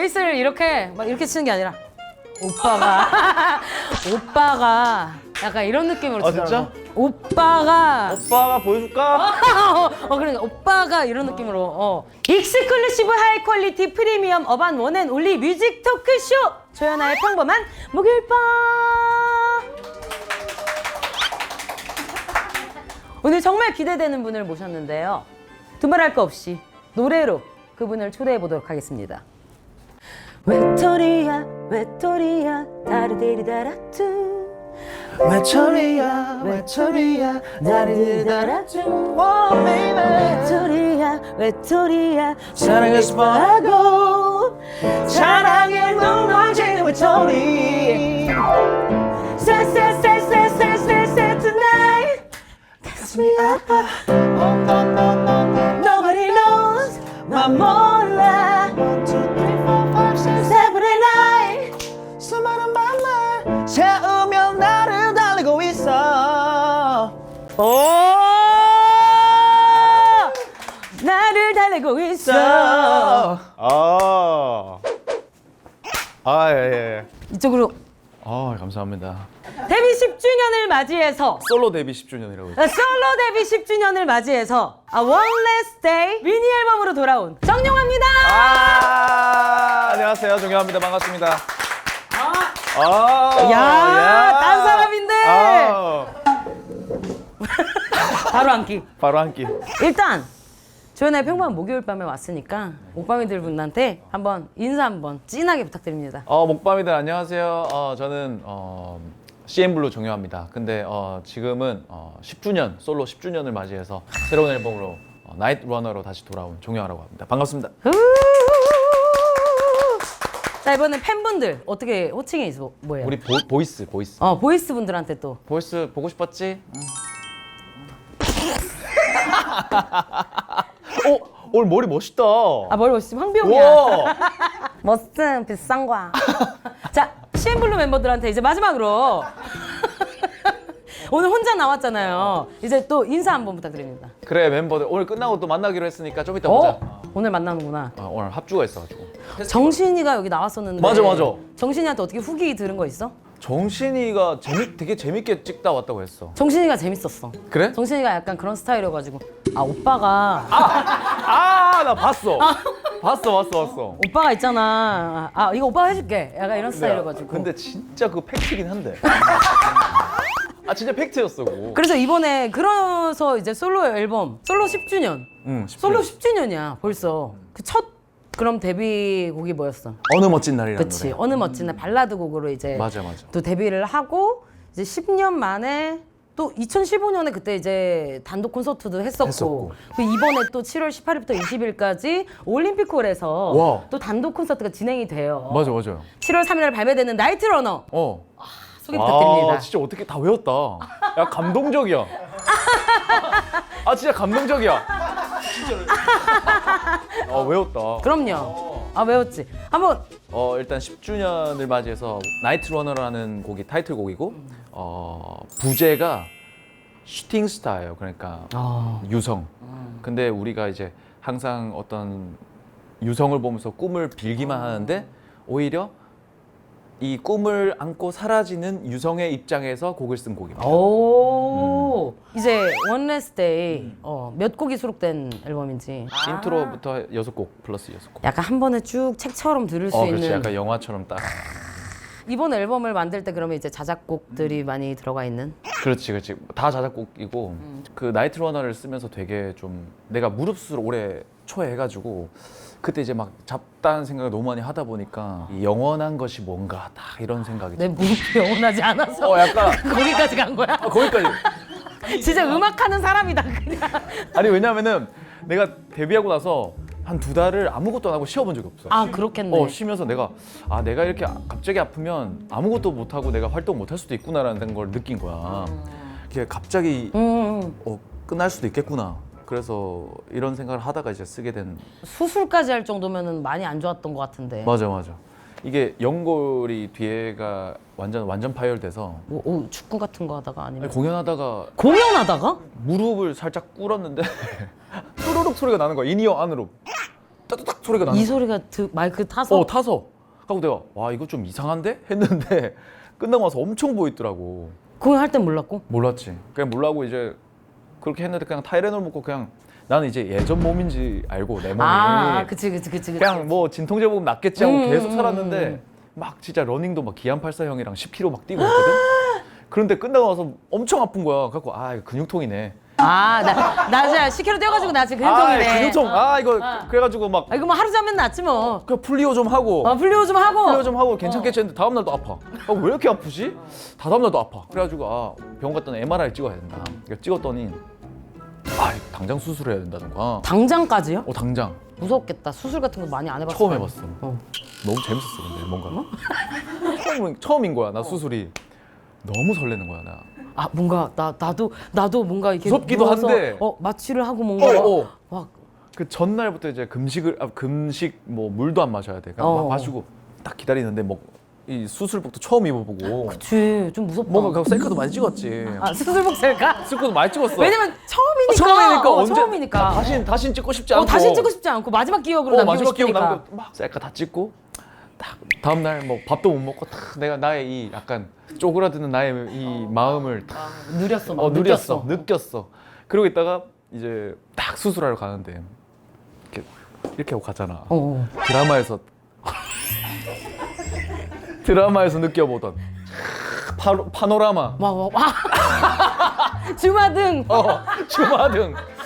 베이스를 이렇게 막 이렇게 치는 게 아니라 오빠가 오빠가 약간 이런 느낌으로 아, 치더라고. 진짜? 오빠가 오빠가 보여줄까? 그러니까 오빠가 이런 느낌으로 익스클루시브 하이 퀄리티 프리미엄 어반 원앤 올리 뮤직 토크쇼 조연아의 평범한 목요일 밤. 오늘 정말 기대되는 분을 모셨는데요. 두말할 거 없이 노래로 그분을 초대해 보도록 하겠습니다. 외톨이야 외톨이야 다르데리다라뚜 외톨이야 외톨이야 다리다라쭈 외톨이야 외톨이야 사랑을 스포하고 사랑에 눈먼지는 외톨이 Say tonight Kiss me up Nobody knows 나 몰라 1, 2, 3, 4, 5, 6, 7 Every night 수많은 밤을 채우며 나를 달리고 있어 나를 달래고 있어 예. 이쪽으로 감사합니다. 데뷔 10주년을 맞이해서 솔로 데뷔 10주년이라고 솔로 데뷔 10주년을 맞이해서 One Last Day 미니 앨범으로 돌아온 정용화입니다. 안녕하세요. 정영합니다. 반갑습니다. 야, 딴 사람인데. 바로 앉기. 바로 한 끼. 일단 조연아의 평범한 목요일 밤에 왔으니까 목밤이들 분한테 한번 인사 한번 진하게 부탁드립니다. 목밤이들 안녕하세요. 저는 CN블루 정영합니다. 근데 지금은 10주년 솔로 10주년을 맞이해서 새로운 앨범으로 나이트 러너로 다시 돌아온 종영하라고 합니다. 반갑습니다. 자, 이번에 팬분들 어떻게 호칭이 뭐예요? 우리 보이스. 보이스 분들한테 또 보이스 보고 싶었지? 오늘 머리 멋있다. 머리 멋있지 황비용이야. 와. 멋진 비싼 거야. 자, CN블루 멤버들한테 이제 마지막으로 오늘 혼자 나왔잖아요. 이제 또 인사 한번 부탁드립니다. 그래 멤버들 오늘 끝나고 또 만나기로 했으니까 좀 이따 보자. 오늘 만나는구나. 오늘 합주가 있어가지고. 정신이가 여기 나왔었는데 맞아. 정신이한테 어떻게 후기 들은 거 있어? 정신이가 되게 재밌게 찍다 왔다고 했어. 정신이가 재밌었어. 그래? 정신이가 약간 그런 스타일이어가지고 오빠가 나 봤어. 봤어. 오빠가 있잖아. 이거 오빠가 해줄게. 약간 이런 스타일이어가지고. 근데 진짜 그 팩트긴 한데. 진짜 팩트였어 그거. 그래서 이번에 그래서 이제 솔로 앨범 솔로 10주년. 솔로 10주년이야 벌써. 그 첫 그럼 데뷔곡이 뭐였어? 어느 멋진 날이라는 그치. 노래. 어느 멋진 날 발라드 곡으로 이제 맞아. 또 데뷔를 하고 이제 10년 만에 또 2015년에 그때 이제 단독 콘서트도 했었고 그 이번에 또 7월 18일부터 20일까지 올림픽홀에서 와. 또 단독 콘서트가 진행이 돼요. 맞아요. 7월 3일 발매되는 나이트 러너 소개 와, 부탁드립니다. 진짜 어떻게 다 외웠다. 야 감동적이야. 진짜 감동적이야. 외웠다. 그럼요. 외웠지. 한번 일단 10주년을 맞이해서 나이트 러너라는 곡이 타이틀곡이고 부제가 슈팅 스타예요. 그러니까 유성. 근데 우리가 이제 항상 어떤 유성을 보면서 꿈을 빌기만 하는데 오히려 이 꿈을 안고 사라지는 유성의 입장에서 곡을 쓴 곡입니다. 이제 One Last Day 몇 곡이 수록된 앨범인지 인트로부터 6곡 플러스 6곡. 약간 한 번에 쭉 책처럼 들을 수 그렇지. 있는 약간 영화처럼 딱. 이번 앨범을 만들 때 그러면 이제 자작곡들이 많이 들어가 있는? 그렇지. 다 자작곡이고 그 나이트 러너를 쓰면서 되게 좀 내가 무릎수를 올해 초에 해가지고 그때 이제 막 잡다한 생각을 너무 많이 하다 보니까 이 영원한 것이 뭔가 딱 이런 생각이 내 무릎이 영원하지 않아서 약간 거기까지 간 거야? 거기까지. 진짜 음악하는 사람이다 그냥. 아니 왜냐면은 내가 데뷔하고 나서 한 2달을 아무것도 안 하고 쉬어본 적이 없어. 그렇겠네. 쉬면서 내가 내가 이렇게 갑자기 아프면 아무것도 못 하고 내가 활동 못 할 수도 있구나라는 걸 느낀 거야. 이게 갑자기 끝날 수도 있겠구나. 그래서 이런 생각을 하다가 이제 쓰게 된. 수술까지 할 정도면은 많이 안 좋았던 것 같은데. 맞아. 이게 연골이 뒤에가 완전 파열돼서 축구 같은 거 하다가 아니면 공연하다가 무릎을 살짝 꿇었는데 뚜루룩 소리가 나는 거야. 인이어 안으로. 따따닥 소리가 나는 이 소리가 마이크 타서? 타서 하고 내가 와 이거 좀 이상한데? 했는데 끝나고 나서 엄청 보이더라고. 공연할 땐 몰랐고? 몰랐지. 그냥 몰라고 이제 그렇게 했는데 그냥 타이레놀 먹고 그냥 나는 이제 예전 몸인지 알고 내 몸이 그치. 그냥 뭐 진통제 먹으면 낫겠지 하고 계속 살았는데 막 진짜 러닝도 막 기안84 형이랑 10km 막 뛰고 했거든. 그런데 끝나고 나서 엄청 아픈 거야. 그래갖고 아 이거 근육통이네. 나 진짜 10km 뛰어가지고 나 지금 근육통이네. 근육통. 이거 그래가지고 막 이거 뭐 하루 자면 낫지 뭐. 그냥 플리오 좀 하고 플리오 좀 하고. 괜찮겠지 했는데 다음 날도 아파. 왜 이렇게 아프지? 다음 날도 아파. 그래가지고 병원 갔더니 MRI 찍어야 된다. 그러니까 찍었더니 이거 당장 수술해야 된다는 거야. 당장까지요? 당장. 무섭겠다. 수술 같은 거 많이 안 해봤어. 처음 해봤어. 너무 재밌었어 근데 뭔가. 처음인 거야 나 수술이. 너무 설레는 거야 나. 뭔가 나도 뭔가 이렇게 무섭기도 누워서 한데. 마취를 하고 뭔가 막 그 전날부터 이제 금식 뭐 물도 안 마셔야 돼. 그냥 막 마시고 딱 기다리는데 뭐 이 수술복도 처음 입어보고. 그치 좀 무섭다. 뭔가 그 셀카도 많이 찍었지. 수술복 셀카? 셀카도 많이 찍었어. 왜냐면 처음이니까. 언제 처음이니까. 다신 찍고 싶지 않고. 다시 찍고 싶지 않고 마지막 기억으로 남기고 마지막 기억 싶으니까. 남고 막 셀카 다 찍고 딱 다음 날 뭐 밥도 못 먹고 딱 내가 나의 이 약간 쪼그라드는 나의 이 마음을 딱 누렸어. 느꼈어. 그러고 있다가 이제 딱 수술하러 가는데 이렇게 하고 가잖아. 드라마에서 느껴보던 파노라마. 주마등.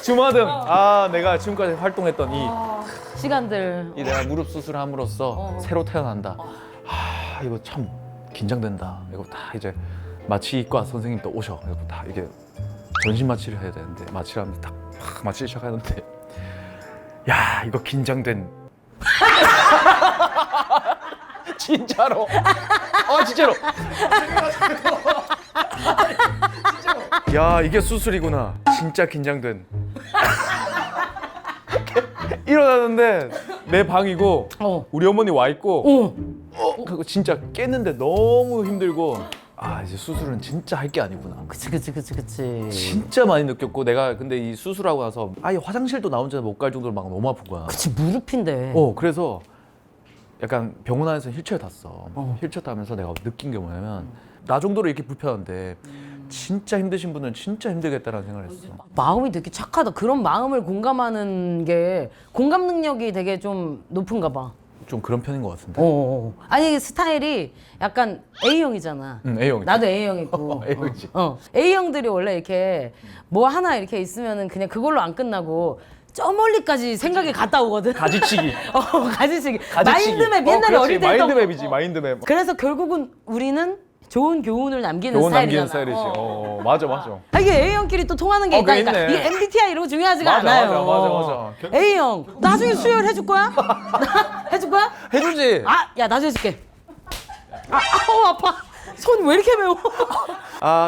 주마등. 내가 지금까지 활동했던 시간들. 내가 무릎 수술함으로써 새로 태어난다. 이거 참 긴장된다. 이거 다 이제 마취과 선생님 또 오셔. 그래서 다 이게 전신 마취를 해야 되는데 마취를 하면서 딱 마취를 시작하는데 야 이거 긴장된. 진짜로. 진짜로. 야 이게 수술이구나. 진짜 긴장된. 일어나는데 내 방이고 우리 어머니 와 있고 그거 진짜 깼는데 너무 힘들고 이제 수술은 진짜 할 게 아니구나. 그치. 진짜 많이 느꼈고 내가 근데 이 수술하고 나서 아예 화장실도 나 혼자 못 갈 정도로 막 너무 아픈 거야. 그치 무릎인데. 그래서 약간 병원 안에서 휠체어 탔어. 휠체어 타면서 내가 느낀 게 뭐냐면 나 정도로 이렇게 불편한데 진짜 힘드신 분은 진짜 힘들겠다라는 생각을 했어. 마음이 되게 착하다. 그런 마음을 공감하는 게 공감 능력이 되게 좀 높은가 봐. 좀 그런 편인 것 같은데. 아니 스타일이 약간 A형이잖아. A형. 나도 A형이고. A형이지. A형들이 원래 이렇게 뭐 하나 이렇게 있으면은 그냥 그걸로 안 끝나고 저 멀리까지 생각이 갔다 오거든. 가지치기. 가지치기. 마인드맵 옛날에 어릴 때 했던 마인드맵이지 마인드맵. 그래서 결국은 우리는 좋은 교훈을 남기는 교훈 스타일이잖아. 남기는 스타일이지. 맞아. 이게 A형끼리 또 통하는 게 있다니까. 있네. 이게 MBTI 이런 거 중요하지가 않아요. 맞아. A형 나중에 수혈 해줄 거야? 해줄 거야? 해주지. 야 나중에 해줄게. 아파. 손 왜 이렇게 매워?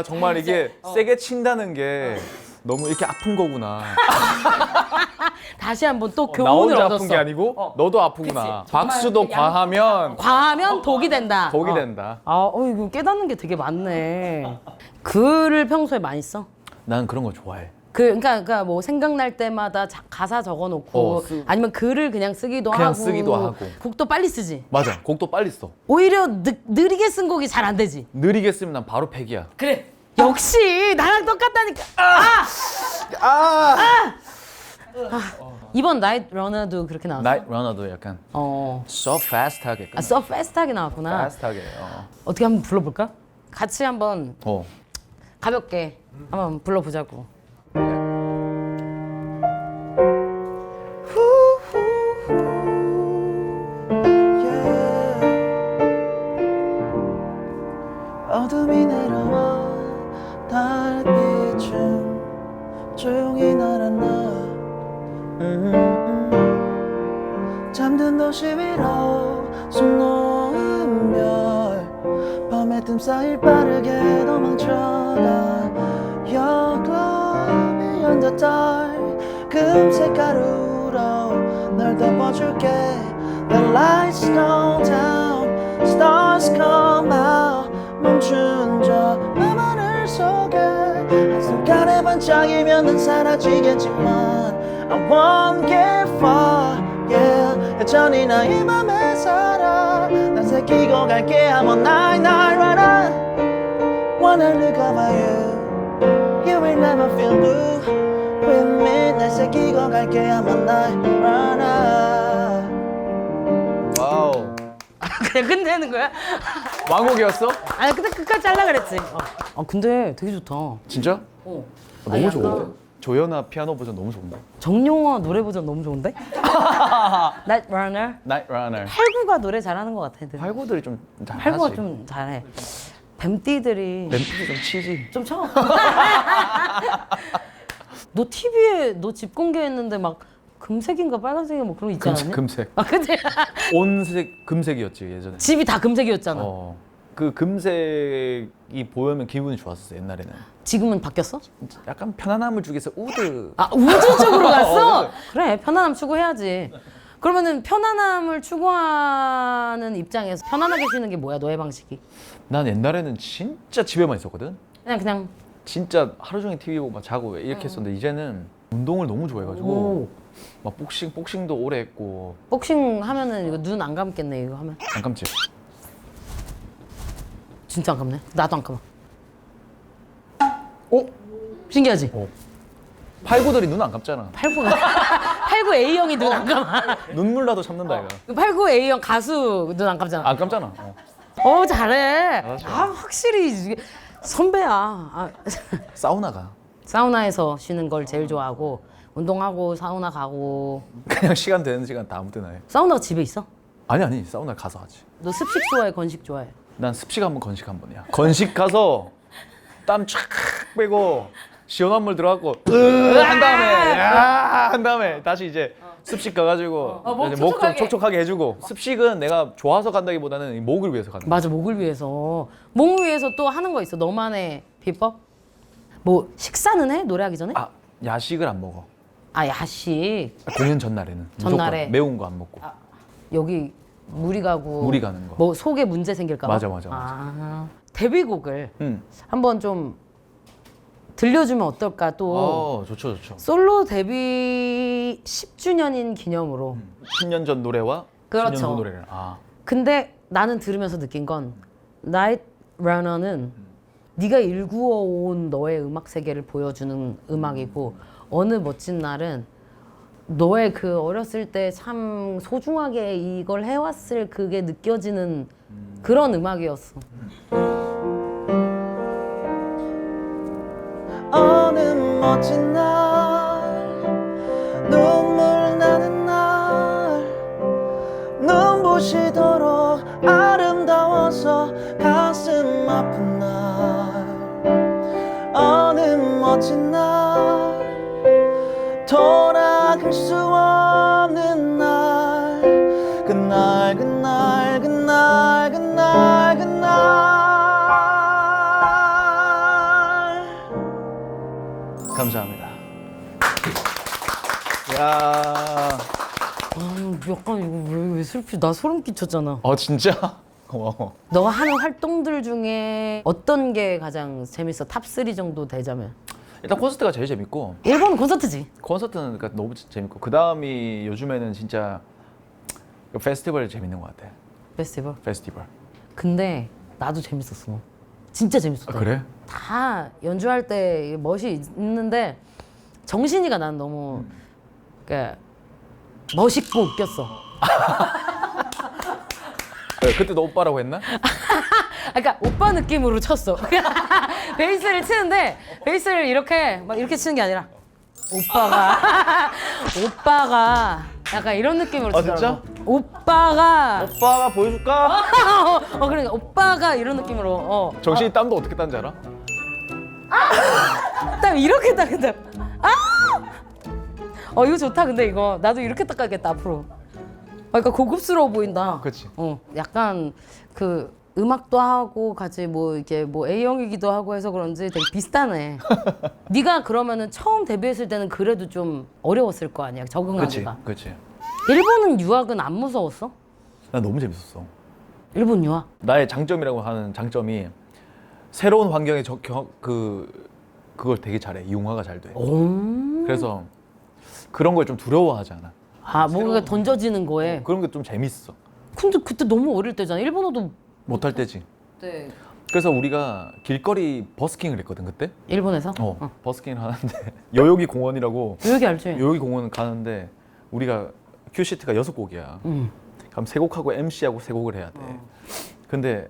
정말 이게 세게 친다는 게 너무 이렇게 아픈 거구나. 다시 한번 또 나 교훈을 혼자 얻었어. 아픈 게 아니고 너도 아프구나. 그치. 박수도 과하면 독이 된다. 독이 된다. 이거 깨닫는 게 되게 많네. 글을 평소에 많이 써? 난 그런 거 좋아해. 그러니까 뭐 생각날 때마다 가사 적어놓고 아니면 글을 그냥 쓰기도 하고 곡도 빨리 쓰지. 맞아. 곡도 빨리 써. 오히려 느리게 쓴 곡이 잘 안 되지. 느리게 쓰면 난 바로 팩이야. 그래. 역시 나랑 똑같다니까. 이번 나이트 러너도 그렇게 나왔어. 나이트 러너도 약간 so fast하게. so fast하게 나왔구나. fast하게. 어떻게 한번 불러볼까? 같이 한번 가볍게 한번 불러보자고. 어둠이 내려와 달빛은 조용히 날아나 잠든 도시 위로 숨 놓은 별 밤에 틈 사이 빠르게 도망쳐가 Your glow beyond the dark 금색 가루로 널 덮어줄게 The lights go down Stars come out 멈춘 저 밤하늘 속에 한순간에 반짝이면 난 사라지겠지만 I won't get far yeah 여전히 나의 맘에 살아 난 새끼고 갈게 I'm all night night runner Wanna look over you You will never feel blue With me 날 새끼고 갈게 I'm all night runner 와우. 그냥 끝내는 거야? 왕곡이었어? 아니 근데 끝까지 하려 그랬지. 아 근데 되게 좋다. 진짜? 어. 너무 아니, 좋은데? 약간 조연아 피아노 버전 너무 좋은데? 정용화 노래 버전 너무 좋은데? Night Runner. Night Runner. 팔구가 노래 잘하는 것 같아. 팔구들이 좀 잘하지. 팔구가 좀 잘해. 뱀띠들이 멘트도 좀 치지. 좀 쳐. 너 TV에 너 집 공개했는데 막 금색인가 빨간색인가 뭐 그런 거 있지 않았니? 금색. 아 근데 온색 금색이었지 예전에. 집이 다 금색이었잖아. 그 금색이 보이면 기분이 좋았었어 옛날에는. 지금은 바뀌었어? 약간 편안함을 주기 위해서 우드. 아 우주 쪽으로 갔어? 그래서. 그래 편안함 추구해야지. 그러면은 편안함을 추구하는 입장에서 편안하게 쉬는 게 뭐야 너의 방식이? 난 옛날에는 진짜 집에만 있었거든. 그냥 진짜 하루 종일 TV 보고 막 자고 이렇게 했었는데 이제는 운동을 너무 좋아해가지고 오. 막 복싱도 오래 했고. 복싱 하면은 이거 눈 안 감겠네 이거 하면. 안 감지? 진짜 안 감네. 나도 안 감아. 오 신기하지? 팔구들이 눈 안 감잖아. 89 A형이 눈 안 감아. 눈물 나도 참는다 이거. 89 A형 가수 눈 안 감잖아. 안 감잖아. 잘해. 잘하죠. 아 확실히 이게 선배야. 아, 사우나가 사우나에서 쉬는 걸 제일 좋아하고 운동하고 사우나 가고. 그냥 시간 되는 시간 다 아무 때나 해. 사우나가 집에 있어? 아니 사우나 가서 하지. 너 습식 좋아해 건식 좋아해? 난 습식 한 번 건식 한 번이야. 건식 가서 땀 쫙 빼고 시원한 물 들어갖고 한 다음에 한 다음에 다시 이제 습식 가가지고 목 이제 목 좀 촉촉하게. 촉촉하게 해주고. 습식은 내가 좋아서 간다기보다는 이 목을 위해서 가는 거야. 맞아 목을 위해서. 목을 위해서 또 하는 거 있어 너만의 비법? 뭐 식사는 해? 노래하기 전에? 아 야식을 안 먹어. 아 야식. 공연 전날에는 전날에. 무조건 매운 거 안 먹고. 여기 무리 가고 무리 가는 거. 뭐 속에 문제 생길까 봐? 맞아. 데뷔곡을 응. 한번 좀 들려주면 어떨까 또. 좋죠. 솔로 데뷔 10주년인 기념으로. 10년 전 노래와 그렇죠. 10년 후 노래를. 근데 나는 들으면서 느낀 건 Night Runner는 네가 일구어온 너의 음악 세계를 보여주는 음악이고 어느 멋진 날은 너의 그 어렸을 때 참 소중하게 이걸 해왔을 그게 느껴지는 그런 음악이었어. 어느 멋진 날 눈물 나는 날 눈부시도록 아름다워서 가슴 아픈 날 어느 멋진 날 돌아갈 수 없는 날 그날 감사합니다. 야. 약간 이거 왜 슬피? 나 소름 끼쳤잖아. 진짜? 고마워. 너가 하는 활동들 중에 어떤 게 가장 재밌어? 탑3 정도 되자면. 일단 콘서트가 제일 재밌고. 일본 콘서트지. 콘서트는 그러니까 너무 재밌고 그 다음이 요즘에는 진짜 페스티벌이 재밌는 것 같아. 페스티벌. 근데 나도 재밌었어. 진짜 재밌었어. 그래? 다 연주할 때 멋이 있는데 정신이가 난 너무 그러니까 멋있고 웃겼어. 그때 너 오빠라고 했나? 그러니까 오빠 느낌으로 쳤어. 베이스를 치는데 베이스를 이렇게 막 이렇게 치는 게 아니라 오빠가 약간 이런 느낌으로 치더라고. 진짜? 오빠가 보여줄까? 그러니까 오빠가 이런 느낌으로 정신이 땀도 어떻게 딴지 알아? 딱 이렇게 닦는다. 이거 좋다. 근데 이거 나도 이렇게 닦아야겠다 앞으로. 그러니까 고급스러워 보인다. 그치. 약간 그 음악도 하고 같이 뭐 이렇게 뭐 A형이기도 하고 해서 그런지 되게 비슷하네. 네가 그러면은 처음 데뷔했을 때는 그래도 좀 어려웠을 거 아니야 적응하기가. 그치. 일본은 유학은 안 무서웠어? 난 너무 재밌었어. 일본 유학? 나의 장점이라고 하는 장점이 새로운 환경에 그걸 되게 잘해. 융화가 잘 돼. 그래서 그런 걸 좀 두려워하지 않아. 아 뭔가 던져지는 거에. 그런 게 좀 재밌어. 근데 그때 너무 어릴 때잖아. 일본어도. 못할 때지. 네. 그래서 우리가 길거리 버스킹을 했거든 그때. 일본에서? 버스킹을 하는데 요요기 공원이라고. 여기 알지? 요요기 공원 가는데 우리가 큐시트가 6곡이야. 그럼 3곡하고 MC하고 3곡을 해야 돼. 근데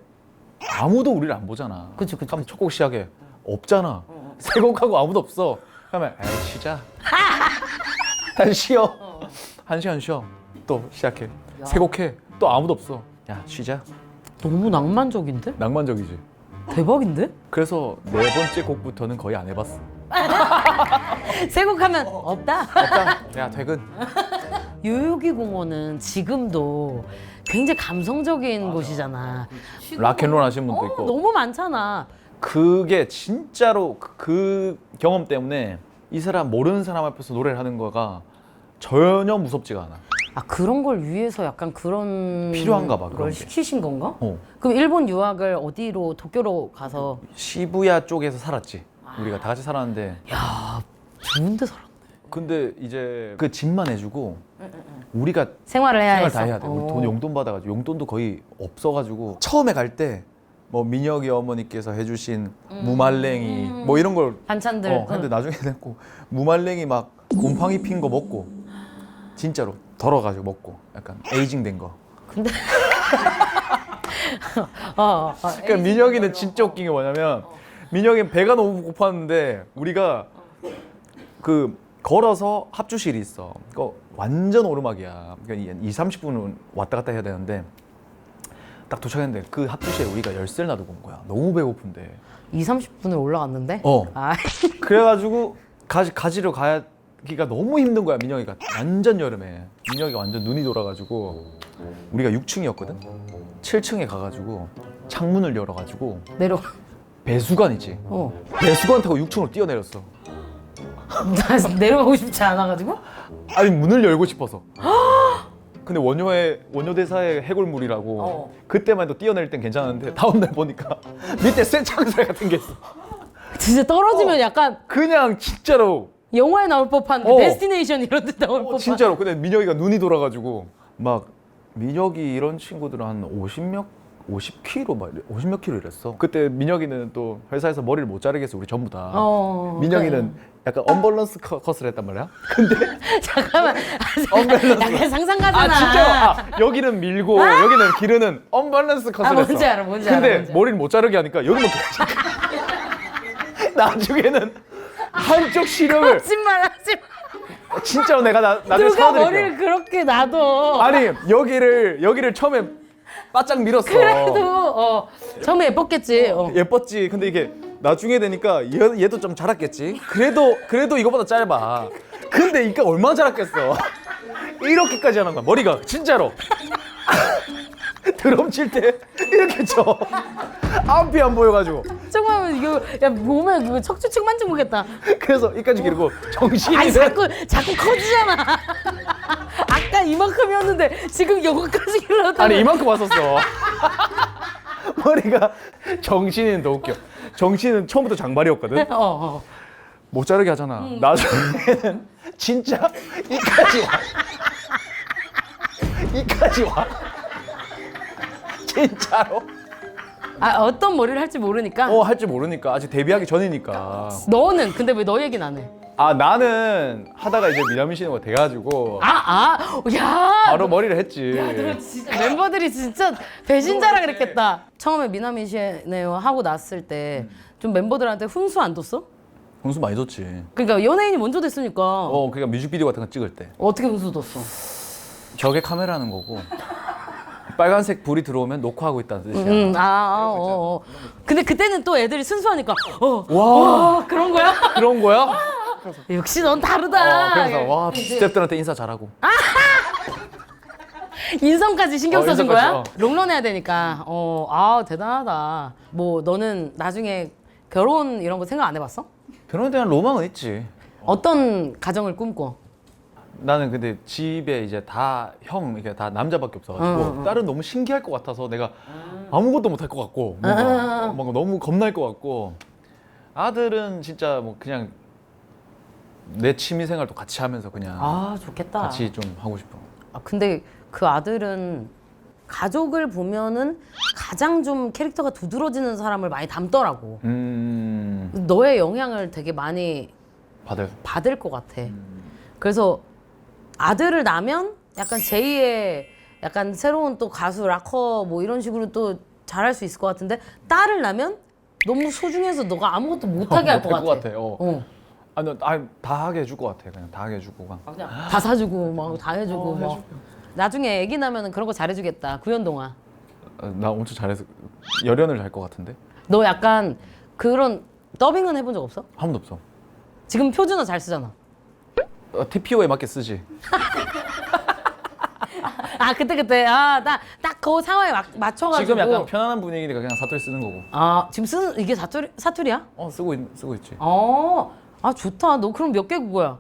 아무도 우리를 안 보잖아. 그치. 그럼 첫 곡 시작해. 없잖아. 3곡하고 아무도 없어. 그러면 에이 쉬자. 다시 쉬어. 1시간 쉬어. 또 시작해. 3곡 해. 또 아무도 없어. 야 쉬자. 너무 낭만적인데? 낭만적이지. 대박인데? 그래서 4번째 곡부터는 거의 안 해봤어. 세 곡 하면 없다. 없다. 야 퇴근. 요요기 공원은 지금도 굉장히 감성적인 곳이잖아. 락앤롤 하시는 분도 있고. 너무 많잖아. 그게 진짜로 그 경험 때문에 이 사람 모르는 사람 앞에서 노래를 하는 거가 전혀 무섭지가 않아. 아 그런 걸 위해서 약간 그런 필요한가 봐, 그런 걸 게. 시키신 건가? 어. 그럼 일본 유학을 어디로 도쿄로 가서 시부야 쪽에서 살았지. 우리가 다 같이 살았는데. 좋은데 살았네. 근데 이제 그 집만 해주고 우리가 생활을 해야 생활 했어. 다 해야 돼. 우리 돈 용돈 받아가지고 용돈도 거의 없어가지고 처음에 갈 때 뭐 민혁이 어머니께서 해주신 무말랭이 뭐 이런 걸 반찬들. 근데 나중에는 꼭 무말랭이 막 곰팡이 핀 거 먹고 진짜로 덜어가지고 먹고 약간 에이징 된 거. 근데 그러니까 민혁이는 진짜 웃긴 게 뭐냐면 민혁이는 배가 너무 고팠는데 우리가 그 걸어서 합주실이 있어. 그거 완전 오르막이야. 그러니까 2-30분은 왔다 갔다 해야 되는데 딱 도착했는데 그 합주실에 우리가 열쇠를 놔두고 온 거야. 너무 배고픈데. 2-30분을 올라갔는데? 어. 아, 그래가지고 가지러 가기가 너무 힘든 거야. 민혁이가 완전 여름에. 민혁이가 완전 눈이 돌아가지고 우리가 6층이었거든. 7층에 가가지고 창문을 열어가지고 내려. 배수관이지. 배수관 타고 6층으로 뛰어내렸어. 나 내려가고 싶지 않아가지고? 아니 문을 열고 싶어서. 근데 원효대사의 해골물이라고 그때만 해도 뛰어내릴 땐 괜찮았는데 다음날 보니까 밑에 쇠창살 같은 게 있어. 진짜 떨어지면 약간 그냥 진짜로 영화에 나올 법한 그 데스티네이션 이런 데 나올 법한. 진짜로. 근데 민혁이가 눈이 돌아가지고 막 민혁이 이런 친구들은 한 50kg 막 50몇 킬로 이랬어. 그때 민혁이는 또 회사에서 머리를 못 자르겠어. 우리 전부 다. 민혁이는 약간 언밸런스 컷을 했단 말이야. 근데 잠깐만. 약간 상상 가잖아. 진짜 여기는 밀고 여기는 기르는 언밸런스 컷을 했어. 뭔지 알아, 뭔지 근데 알아, 뭔지 알아. 머리를 못 자르게 하니까 여기만 나중에는 한쪽 시력을 거짓말하지 마. 진짜로 내가 나중에 누가 사드릴게요. 머리를 그렇게 놔둬. 아니 여기를 처음에 바짝 밀었어. 그래도 처음에 예뻤겠지. 예뻤지. 근데 이게 나중에 되니까 얘도 좀 자랐겠지. 그래도 이거보다 짧아. 근데 이까 얼마나 자랐겠어. 이렇게까지 하는 거야. 머리가 진짜로. 드럼 칠 때 이렇게 쳐. 앞이 안 보여가지고. 조금만 이거 야 몸에 그거 척추측 만져보겠다. 그래서 이까지 기르고 정신이. 아니 자꾸 커지잖아. 아까 이만큼이었는데 지금 요거까지 길었다. 아니 이만큼 왔었어. 머리가 정신이는 더 웃겨. 정신은 처음부터 장발이었거든. 못 자르게 하잖아. 나중에는 진짜 이까지 와. 이까지 와. 진짜로. 아 어떤 머리를 할지 모르니까. 할 줄 모르니까 아직 데뷔하기 전이니까. 너는 근데 왜 너 얘기는 안 해? 나는 하다가 이제 미남이 씨는 거 돼가지고 야. 바로 머리를 했지. 너 진짜 멤버들이 진짜 배신자라 그랬겠다. 처음에 미나미 씨네요 하고 났을 때 좀 멤버들한테 훈수 안 뒀어? 훈수 많이 줬지. 그러니까 연예인이 먼저 됐으니까 그러니까 뮤직비디오 같은 거 찍을 때 어떻게 훈수 뒀어? 저게 카메라는 거고 빨간색 불이 들어오면 녹화하고 있다는 뜻이야. 근데 그때는 또 애들이 순수하니까 와. 그런 거야? 그런 거야? 역시 넌 다르다. 그래서 와 스태프들한테 인사 잘하고. 인성까지 신경 써준 거야? 인성까지, 롱런 해야 되니까. 대단하다. 뭐 너는 나중에 결혼 이런 거 생각 안 해봤어? 결혼에 대한 로망은 있지. 어떤 가정을 꿈꿔? 나는 근데 집에 이제 다 이게 다 남자밖에 없어가지고 딸은 너무 신기할 것 같아서 내가 아무것도 못할 것 같고 뭔가 너무 겁날 것 같고 아들은 진짜 뭐 그냥 내 취미 생활도 같이 하면서 그냥 아 좋겠다. 같이 좀 하고 싶어. 아, 근데 그 아들은 가족을 보면은 가장 좀 캐릭터가 두드러지는 사람을 많이 닮더라고. 너의 영향을 되게 많이 받을 것 같아. 그래서 아들을 낳으면 약간 제2의 약간 새로운 또 가수 락커 뭐 이런 식으로 또 잘할 수 있을 것 같은데 딸을 낳으면 너무 소중해서 너가 아무것도 못하게 할 것 같아. 것 같아. 다 하게 해줄 것 같아. 그냥 다 하게 해주고 그냥 다 사주고 막 다 해주고 뭐. 나중에 애기 나면은 그런 거 잘해주겠다. 구연동아. 나 엄청 잘해서 열연을 할 것 같은데? 너 약간 그런 더빙은 해본 적 없어? 한 번도 없어. 지금 표준어 잘 쓰잖아. TPO에 맞게 쓰지. 아 그때 나 딱 그 상황에 맞춰가지고. 지금 약간 편안한 분위기니까 그냥 사투리 쓰는 거고. 아 지금 쓰는 이게 사투리야? 쓰고 있지. 아 좋다. 너 그럼 몇 개 국어야?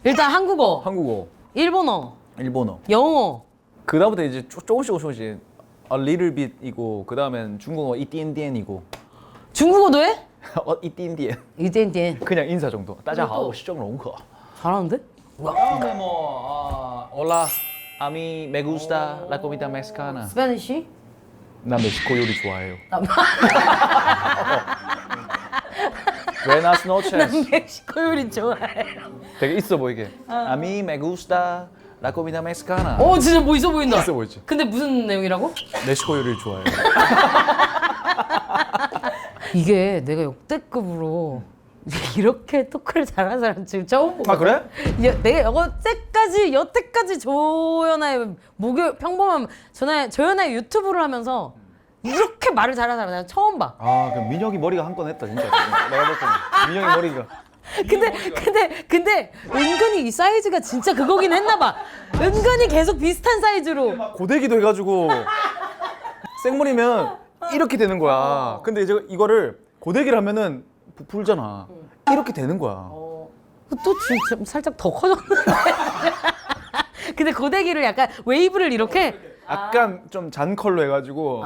일단 한국어, 한국어, 일본어, 일본어. 영어. 그 다음부터 이제 조금씩 a little bit이고 그 다음엔 중국어 이띠엔디엔이고 중국어도 해? 이띠엔디엔. 이땐 그냥 인사 정도. 大家好,我是郑容可. 잘하는데? 그다음에 hola, a mí me gusta la comida mexicana. 스페니쉬? 나 멕시코 요리 좋아해요. Buenas 난 noches. 멕시코 요리 좋아해. 되게 있어 보이게. A mí me gusta la comida mexicana. 진짜 뭐 있어 보인다. 있어 보이지? 근데 무슨 내용이라고? 멕시코 요리를 좋아해요. 이게 내가 역대급으로 이렇게 토크를 잘하는 사람 지금 처음 보거든. 그래? 내가 여태까지 조연아의 평범한 조연아의 유튜브를 하면서 이렇게 말을 잘하는 사람 내가 처음 봐. 그럼 민혁이 머리가 한 건 했다 진짜. 내가 볼 때는 민혁이 머리가. 근데 은근히 이 사이즈가 진짜 그거긴 했나 봐. 은근히 계속 비슷한 사이즈로. 고데기도 해가지고 생머리면 이렇게 되는 거야. 근데 이제 이거를 고데기를 하면은 부풀잖아. 이렇게 되는 거야. 또 진짜 살짝 더 커졌는데. 근데 고데기를 약간 웨이브를 이렇게 약간 좀 잔 컬러 해가지고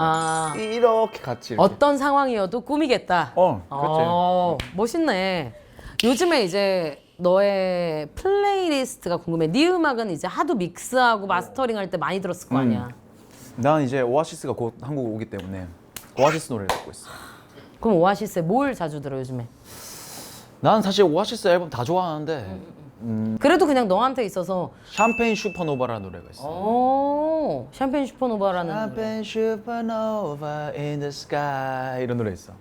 이렇게 같이 이렇게. 어떤 상황이어도 꾸미겠다. 그렇지. 멋있네. 요즘에 이제 너의 플레이리스트가 궁금해. 네 음악은 이제 하도 믹스하고 마스터링할 때 많이 들었을 거 아니야. 난 이제 오아시스가 곧 한국 오기 때문에 오아시스 노래를 듣고 있어. 그럼 오아시스에 뭘 자주 들어 요즘에? 난 사실 오아시스 앨범 다 좋아하는데 그래도 그냥 너한테 있어서 샴페인 슈퍼노바라는 노래가 있어. 샴페인 슈퍼노바라는 샴페인 슈퍼노바 in the sky 이런 노래 있어.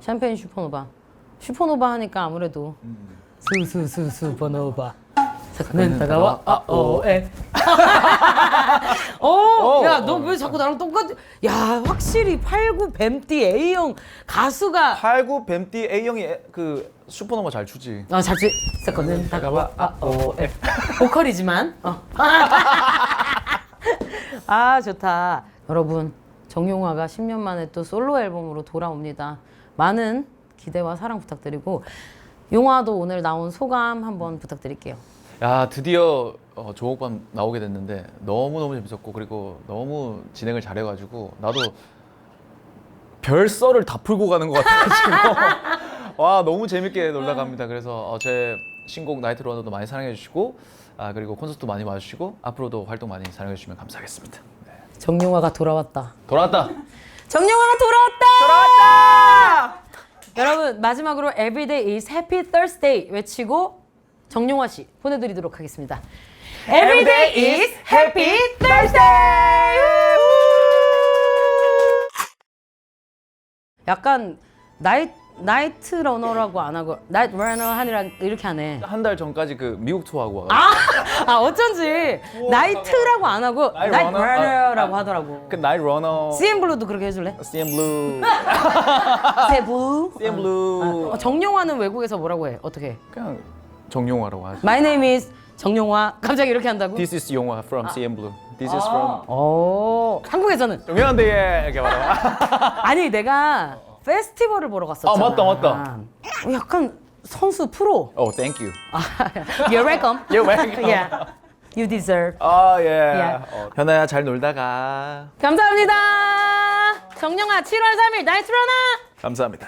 샴페인 슈퍼노바 하니까 아무래도 슈퍼노바 사건은 다가와 야 너 왜 자꾸 나랑 똑같아? 야 확실히 89 뱀띠 A형 가수가 89 뱀띠 A형이 그 슈퍼노바 잘 추지. 잘지 사건은 다가와 보컬이지만 좋다. 여러분 정용화가 10년 만에 또 솔로 앨범으로 돌아옵니다. 많은 기대와 사랑 부탁드리고 용화도 오늘 나온 소감 한번 부탁드릴게요. 야 드디어 조옥밤 나오게 됐는데 너무 재밌었고 그리고 너무 진행을 잘해가지고 나도 별 썰을 다 풀고 가는 것 같아가지고 와 너무 재밌게 놀다 갑니다. 그래서 제 신곡 나이트 러너도 많이 사랑해 주시고 그리고 콘서트도 많이 와주시고 앞으로도 활동 많이 사랑해 주시면 감사하겠습니다. 네. 정용화가 돌아왔다. 정용화가 돌아왔다. 여러분 마지막으로 Everyday is Happy Thursday 외치고 정용화 씨 보내드리도록 하겠습니다. Everyday is Happy Thursday. 약간 나이트 러너라고 안 하고 나이트 러너 하니라 이렇게 하네. 한 달 전까지 그 미국 투어하고 와가지고 어쩐지 나이트라고 안 하고 나이트 러너라고 하더라고. 그 나이트 러너 CM 블루도 그렇게 해줄래? CM 블루 CM 블루. 정용화는 외국에서 뭐라고 해? 어떻게 해? 그냥 정용화라고 하지. My name is 정용화. 갑자기 이렇게 한다고? This is 용화 from CM Blue. This is from 한국에서는 정연대에 이렇게 말하면. 아니 내가 페스티벌을 보러 갔었잖아. 맞다. 약간 선수 프로. Thank you. You're welcome. You're welcome. Yeah. You deserve. 예. 현아야 잘 놀다가. 감사합니다. 정영아 7월 3일 나이트 러너. 감사합니다.